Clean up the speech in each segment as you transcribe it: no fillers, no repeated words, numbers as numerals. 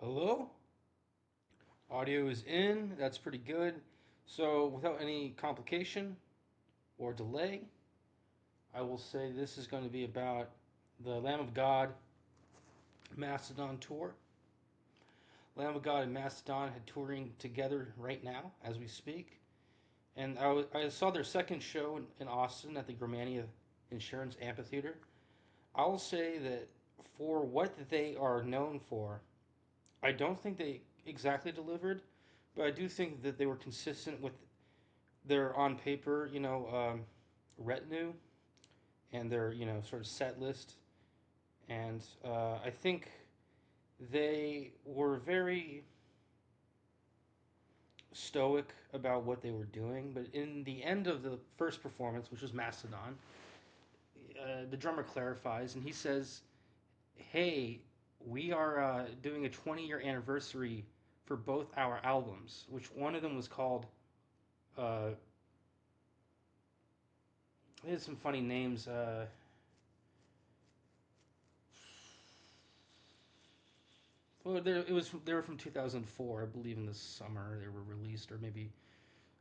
Hello? Audio is in. That's pretty good. So, without any complication or delay, I will say this is going to be about the Lamb of God Mastodon tour. Lamb of God and Mastodon had touring together right now as we speak. And I saw their second show in Austin at the Germania Insurance Amphitheater. I'll say that for what they are known for, I don't think they exactly delivered, but I do think that they were consistent with their on paper, retinue and their sort of set list, and I think they were very stoic about what they were doing. But in the end of the first performance, which was Mastodon, the drummer clarifies and he says, "Hey, we are doing a 20-year anniversary for both our albums, which one of them was called." Uh, they had some funny names. Well, they were from 2004, I believe. In the summer they were released, or maybe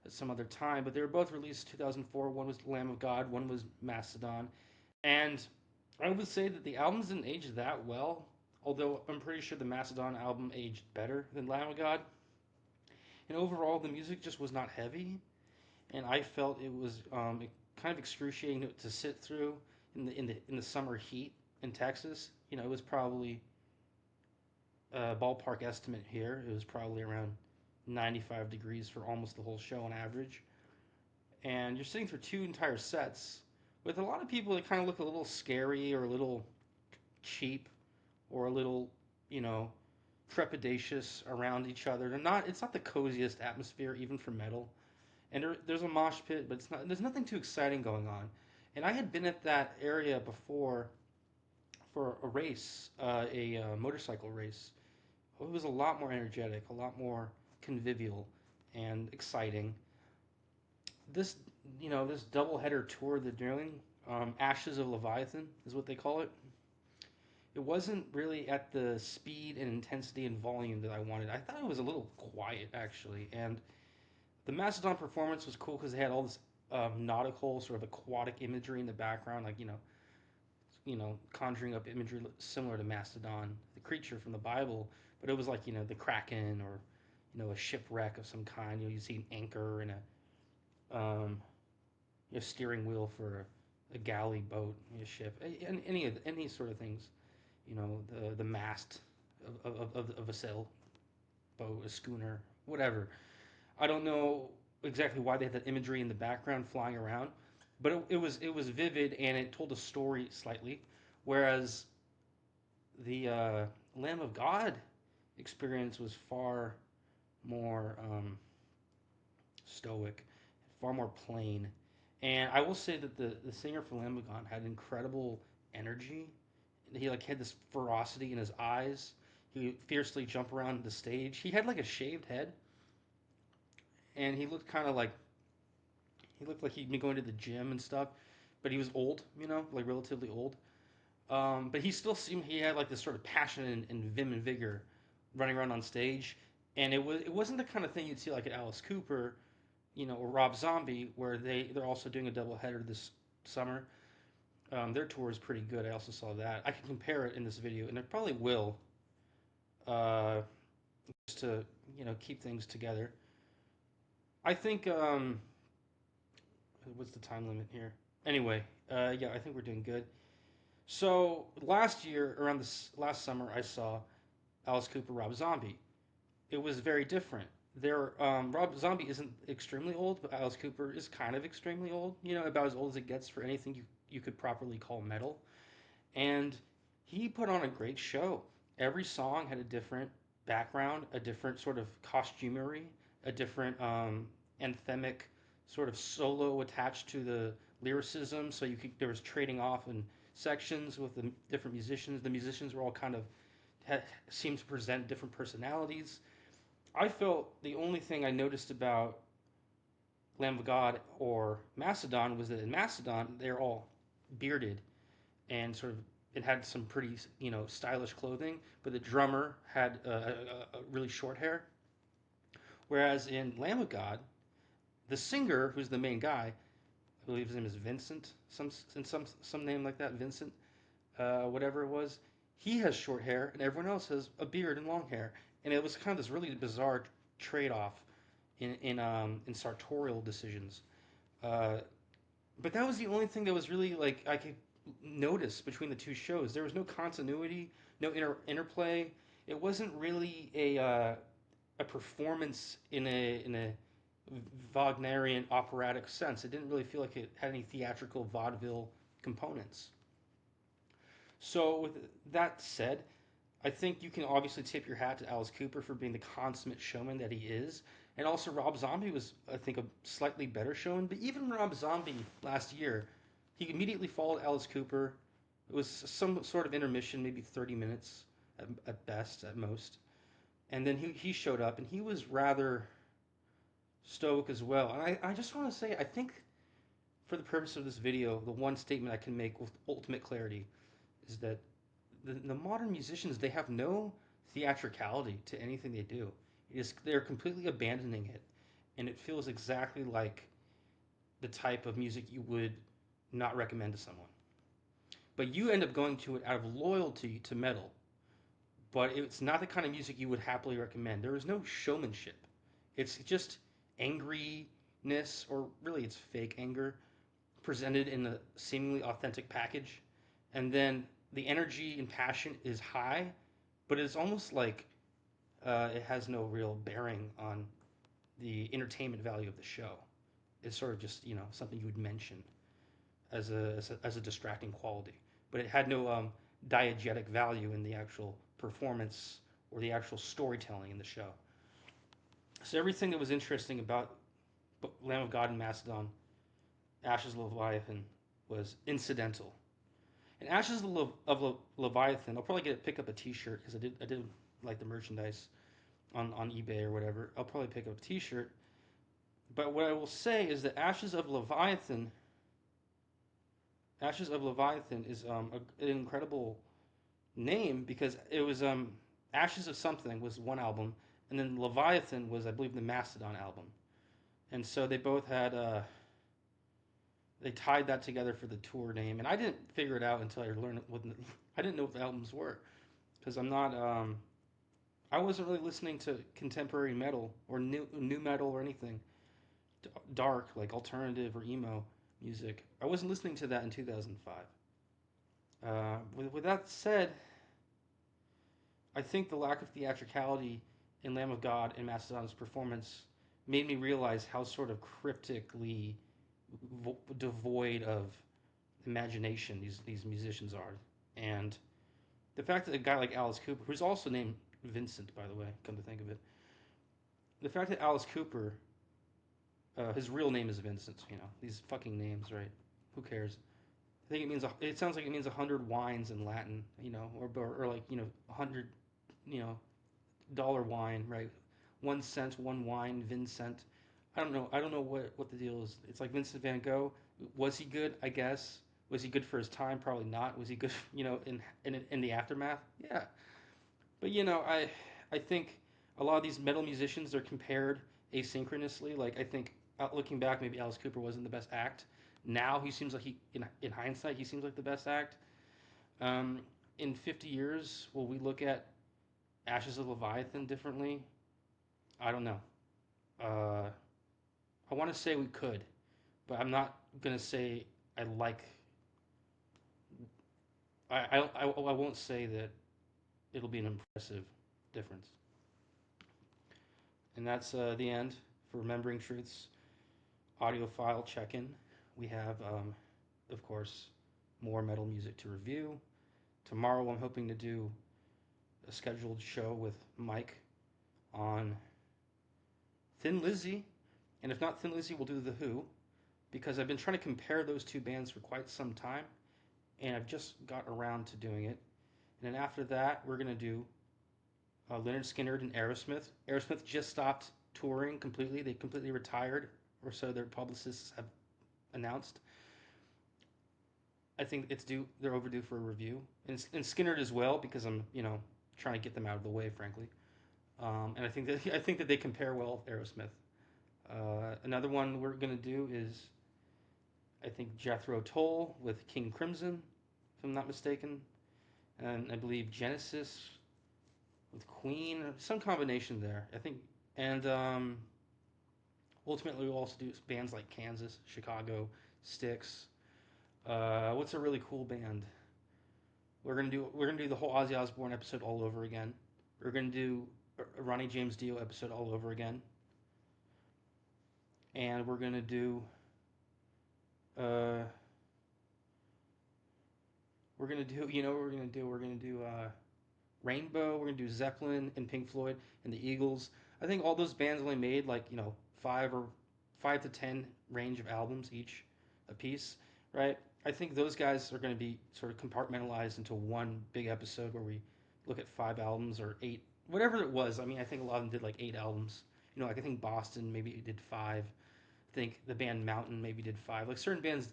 at some other time. But they were both released 2004. One was Lamb of God. One was Mastodon. And I would say that the albums didn't age that well. Although I'm pretty sure the Mastodon album aged better than Lamb of God. And overall, the music just was not heavy, and I felt it was kind of excruciating to sit through in the summer heat in Texas. It was probably a ballpark estimate here. It was probably around 95 degrees for almost the whole show on average. And you're sitting through two entire sets with a lot of people that kind of look a little scary or a little cheap or a little, you know, trepidatious around each other. It's not the coziest atmosphere even for metal. And there's a mosh pit, but there's nothing too exciting going on. And I had been at that area before for a race, a motorcycle race. It was a lot more energetic, a lot more convivial and exciting. This, this double header tour they're doing, Ashes of Leviathan is what they call it. It wasn't really at the speed and intensity and volume that I wanted. I thought it was a little quiet actually, and the Mastodon performance was cool because they had all this nautical sort of aquatic imagery in the background, like conjuring up imagery similar to Mastodon, the creature from the Bible. But it was like the Kraken or a shipwreck of some kind. You see an anchor and a steering wheel for a galley boat, a ship, any sort of things. The mast of a sail boat, a schooner, whatever. I don't know exactly why they had that imagery in the background flying around, but it was vivid and it told a story slightly, whereas the Lamb of God experience was far more stoic, far more plain. And I will say that the singer for Lamb of God had incredible energy. He like had this ferocity in his eyes. He would fiercely jump around the stage. He had like a shaved head, and he looked like he'd been going to the gym and stuff, but he was old, like relatively old. But he still seemed he had like this sort of passion and vim and vigor running around on stage, and it wasn't the kind of thing you'd see like at Alice Cooper, or Rob Zombie, where they're also doing a double header this summer. Their tour is pretty good. I also saw that. I can compare it in this video, and I probably will, uh, just to keep things together. I think what's the time limit here? Anyway, yeah, I think we're doing good. So last year, around this last summer, I saw Alice Cooper, Rob Zombie. It was very different. Rob Zombie isn't extremely old, but Alice Cooper is kind of extremely old. About as old as it gets for anything you could properly call metal. And he put on a great show. Every song had a different background, a different sort of costumery, a different anthemic sort of solo attached to the lyricism. So there was trading off in sections with the different musicians. The musicians were all kind of seemed to present different personalities. I felt the only thing I noticed about Lamb of God or Mastodon was that in Mastodon they're all bearded and sort of it had some pretty stylish clothing, but the drummer had really short hair. Whereas in Lamb of God, the singer, who's the main guy, I believe his name is Vincent, some name like that, Vincent, whatever it was. He has short hair, and everyone else has a beard and long hair, and it was kind of this really bizarre trade off in sartorial decisions. Uh, but that was the only thing that was really like I could notice between the two shows. There was no continuity, no interplay. It wasn't really a performance in a Wagnerian operatic sense. It didn't really feel like it had any theatrical vaudeville components. So with that said, I think you can obviously tip your hat to Alice Cooper for being the consummate showman that he is. And also Rob Zombie was, I think, a slightly better showman. But even Rob Zombie last year, he immediately followed Alice Cooper. It was some sort of intermission, maybe 30 minutes at best, at most. And then he showed up, and he was rather stoic as well. And I just want to say, I think for the purpose of this video, the one statement I can make with ultimate clarity is that the modern musicians, they have no theatricality to anything they do. They're completely abandoning it, and it feels exactly like the type of music you would not recommend to someone. But you end up going to it out of loyalty to metal. But it's not the kind of music you would happily recommend. There is no showmanship. It's just angriness, or really it's fake anger, presented in a seemingly authentic package. And then the energy and passion is high, but it's almost like it has no real bearing on the entertainment value of the show. It's sort of just something you would mention as a distracting quality, but it had no diegetic value in the actual performance or the actual storytelling in the show. So everything that was interesting about Lamb of God and Macedon, Ashes of Leviathan, was incidental. And Ashes of Leviathan, I'll probably pick up a T-shirt because I did like the merchandise on eBay or whatever. I'll probably pick up a T-shirt. But what I will say is that Ashes of Leviathan is an incredible name because it was Ashes of Something was one album, and then Leviathan was, I believe, the Mastodon album. And so they both had they tied that together for the tour name, and I didn't figure it out until I learned I didn't know what the albums were because I'm not I wasn't really listening to contemporary metal or new metal or anything dark like alternative or emo music. I wasn't listening to that in 2005. With that said, I think the lack of theatricality in Lamb of God and Mastodon's performance made me realize how sort of cryptically devoid of imagination these musicians are. And the fact that a guy like Alice Cooper, who's also named Vincent, by the way, come to think of it, the fact that Alice Cooper, his real name is Vincent, these fucking names, right? Who cares? I think it sounds like it means 100 wines in Latin, or like, 100, dollar wine, right? 1 cent, one wine, Vincent. I don't know what the deal is. It's like Vincent van Gogh. Was he good? I guess. Was he good for his time? Probably not. Was he good, in the aftermath? Yeah. But I think a lot of these metal musicians, they're compared asynchronously. Like I think looking back, maybe Alice Cooper wasn't the best act. Now he seems like in hindsight, he seems like the best act. In 50 years, will we look at Ashes of Leviathan differently? I don't know. I want to say we could, but I'm not gonna say I like. I won't say that it'll be an impressive difference. And that's the end for Remembering Truths audiophile check-in. We have, of course, more metal music to review. Tomorrow I'm hoping to do a scheduled show with Mike on Thin Lizzy. And if not Thin Lizzy, we'll do The Who. Because I've been trying to compare those two bands for quite some time. And I've just got around to doing it. And then after that, we're going to do Lynyrd Skynyrd and Aerosmith. Aerosmith just stopped touring completely. They completely retired, or so their publicists have announced. I think it's due. They're overdue for a review, and Skinner as well because I'm trying to get them out of the way, frankly. And I think that they compare well with Aerosmith. Another one we're gonna do is I think Jethro Tull with King Crimson, if I'm not mistaken, and I believe Genesis with Queen, some combination there. I think, and ultimately we'll also do bands like Kansas, Chicago, Styx. What's a really cool band? We're gonna do the whole Ozzy Osbourne episode all over again. We're gonna do a Ronnie James Dio episode all over again, and uh, we're gonna do you know what we're gonna do Rainbow. We're gonna do Zeppelin and Pink Floyd and the Eagles. I think all those bands only made like 5 to 10 range of albums each, a piece, right? I think those guys are going to be sort of compartmentalized into one big episode where we look at 5 albums or 8, whatever it was. I mean, I think a lot of them did like 8 albums. Like I think Boston maybe did 5. I think the band Mountain maybe did 5. Like certain bands,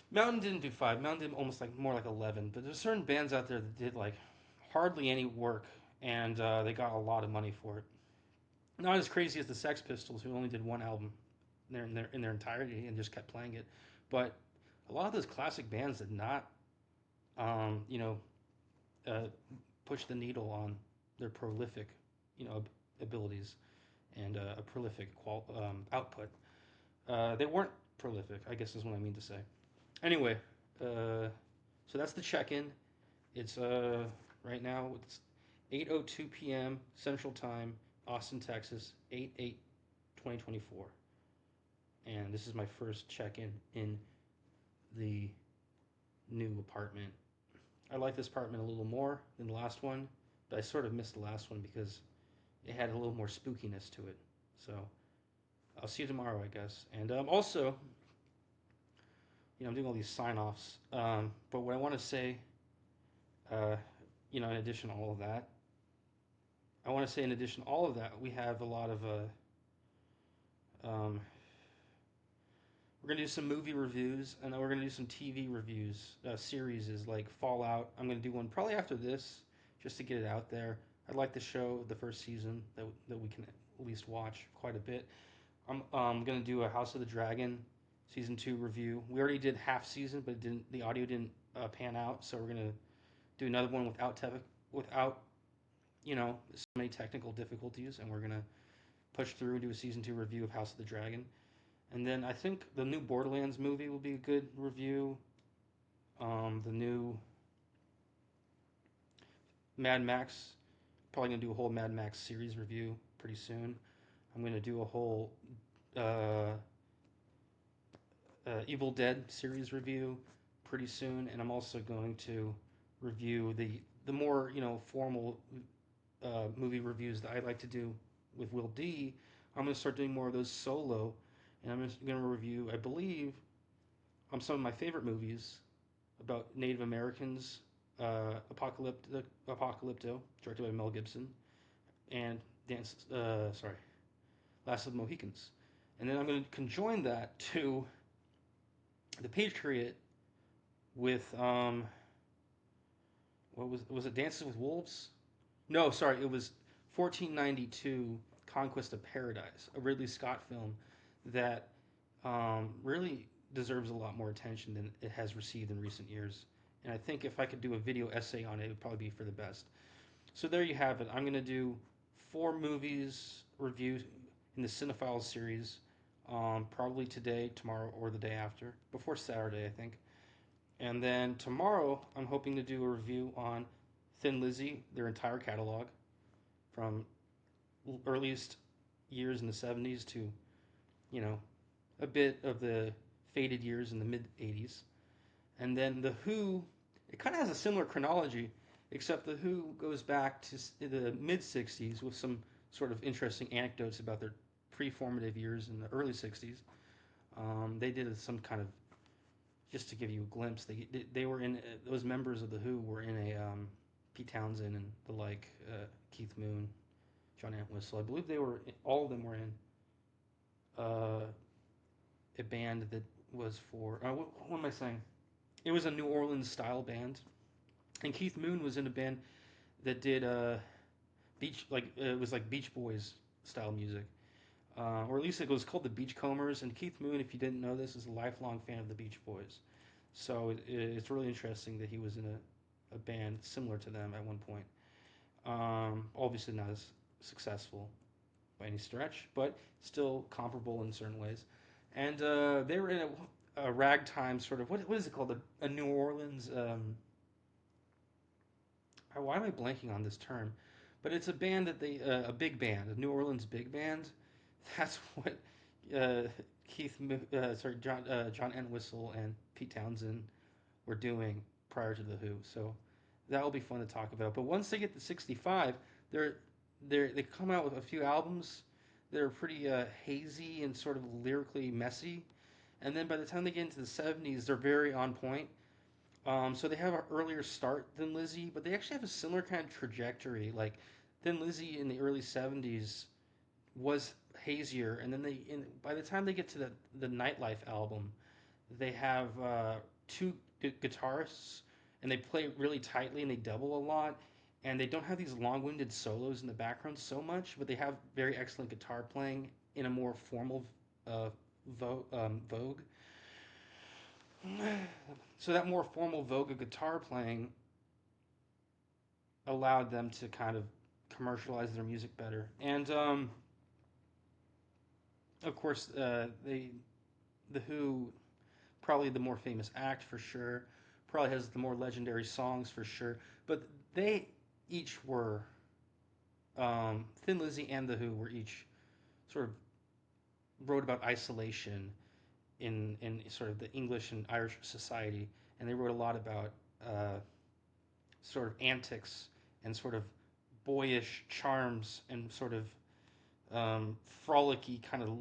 Mountain didn't do 5. Mountain did almost like more like 11. But there's certain bands out there that did like hardly any work, and they got a lot of money for it. Not as crazy as the Sex Pistols, who only did 1 album in their entirety and just kept playing it. But a lot of those classic bands did not, um, you know, uh, push the needle on their prolific, abilities and a prolific output. They weren't prolific, I guess is what I mean to say. Anyway, so that's the check-in. It's right now it's 8:02 p.m. Central Time, Austin, Texas, 8/8/2024, and this is my first check-in in the new apartment. I like this apartment a little more than the last one, but I sort of missed the last one because it had a little more spookiness to it. So I'll see you tomorrow, I guess. And also, I'm doing all these sign-offs, but what I want to say, uh, in addition to all of that, we have a lot of um, we're gonna do some movie reviews, and then we're gonna do some TV reviews. Series is like Fallout. I'm gonna do one probably after this, just to get it out there. I like the show, the first season that we can at least watch quite a bit. I'm gonna do a House of the Dragon season 2 review. We already did half season, but the audio didn't pan out, so we're gonna do another one without so many technical difficulties, and we're gonna push through and do a season 2 review of House of the Dragon. And then I think the new Borderlands movie will be a good review. The new Mad Max, probably gonna do a whole Mad Max series review pretty soon. I'm gonna do a whole uh, Evil Dead series review pretty soon, and I'm also going to review the more formal movie reviews that I like to do with Will D. I'm going to start doing more of those solo, and I'm just going to review, I believe, some of my favorite movies about Native Americans, Apocalypto, directed by Mel Gibson, and Last of the Mohicans. And then I'm going to conjoin that to The Patriot with what was it? Dances with Wolves? No, sorry, it was 1492 Conquest of Paradise, a Ridley Scott film that really deserves a lot more attention than it has received in recent years. And I think if I could do a video essay on it, it would probably be for the best. So there you have it. I'm going to do 4 movies review in the Cinephiles series, probably today, tomorrow, or the day after, before Saturday, I think. And then tomorrow, I'm hoping to do a review on Thin Lizzy, their entire catalog, from earliest years in the 70s to, a bit of the faded years in the mid 80s. And then The Who, it kind of has a similar chronology, except The Who goes back to the mid 60s with some sort of interesting anecdotes about their pre-formative years in the early 60s. They did some kind of, just to give you a glimpse, they were in, those members of The Who were in a Pete Townsend and the like, Keith Moon, John Entwistle. I believe all of them were in a band that was for, what am I saying? It was a New Orleans style band, and Keith Moon was in a band that did beach it was like Beach Boys style music, or at least it was called the Beachcombers. And Keith Moon, if you didn't know this, is a lifelong fan of the Beach Boys. So it's really interesting that he was in a band similar to them at one point. Obviously not as successful by any stretch, but still comparable in certain ways. And they were in a ragtime sort of what is it called? A New Orleans. Why am I blanking on this term? But it's a band that they a big band, a New Orleans big band. That's what uh, John Entwistle and Pete Townsend were doing prior to the Who. So that'll be fun to talk about. But once they get to 65, they're they come out with a few albums that are pretty hazy and sort of lyrically messy. And then by the time they get into the 70s, they're very on point. So they have an earlier start than Lizzy, but they actually have a similar kind of trajectory. Like then Lizzy in the early 70s was hazier, and then by the time they get to the Nightlife album, they have two guitarists, and they play really tightly and they double a lot, and they don't have these long-winded solos in the background so much, but they have very excellent guitar playing in a more formal uh, vogue. So that more formal vogue of guitar playing allowed them to kind of commercialize their music better, and of course the Who, probably the more famous act for sure, probably has the more legendary songs for sure, but they each were Thin Lizzy and the Who were each sort of wrote about isolation in sort of the English and Irish society, and they wrote a lot about sort of antics and sort of boyish charms and sort of frolicky kind of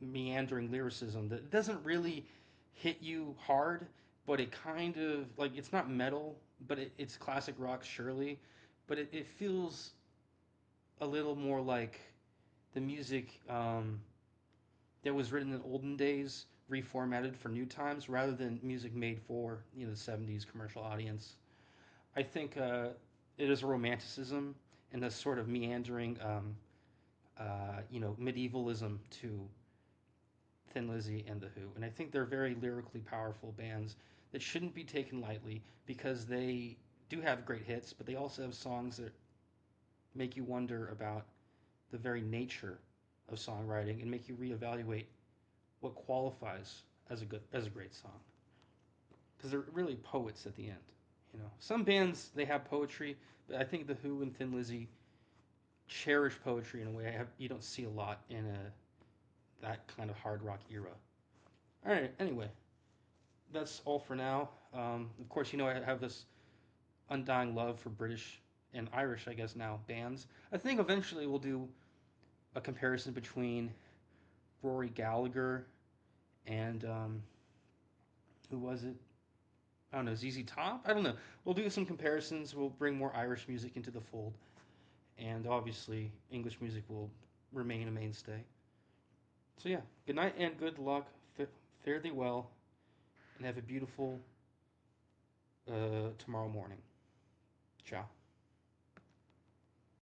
meandering lyricism that doesn't really hit you hard, but it kind of like it's not metal, but it's classic rock surely, but it feels a little more like the music that was written in olden days reformatted for new times rather than music made for the 70s commercial audience. I think it is a romanticism and a sort of meandering medievalism to Thin Lizzy and The Who. And I think they're very lyrically powerful bands that shouldn't be taken lightly because they do have great hits, but they also have songs that make you wonder about the very nature of songwriting and make you reevaluate what qualifies as a great song. Because they're really poets at the end. Some bands they have poetry, but I think The Who and Thin Lizzy cherish poetry in a way you don't see a lot in that kind of hard rock era. All right. Anyway, that's all for now. Of course, I have this undying love for British and Irish, I guess now, bands. I think eventually we'll do a comparison between Rory Gallagher and who was it? I don't know, ZZ Top? I don't know. We'll do some comparisons. We'll bring more Irish music into the fold. And obviously, English music will remain a mainstay. So yeah, good night and good luck. Fare thee well, and have a beautiful tomorrow morning. Ciao.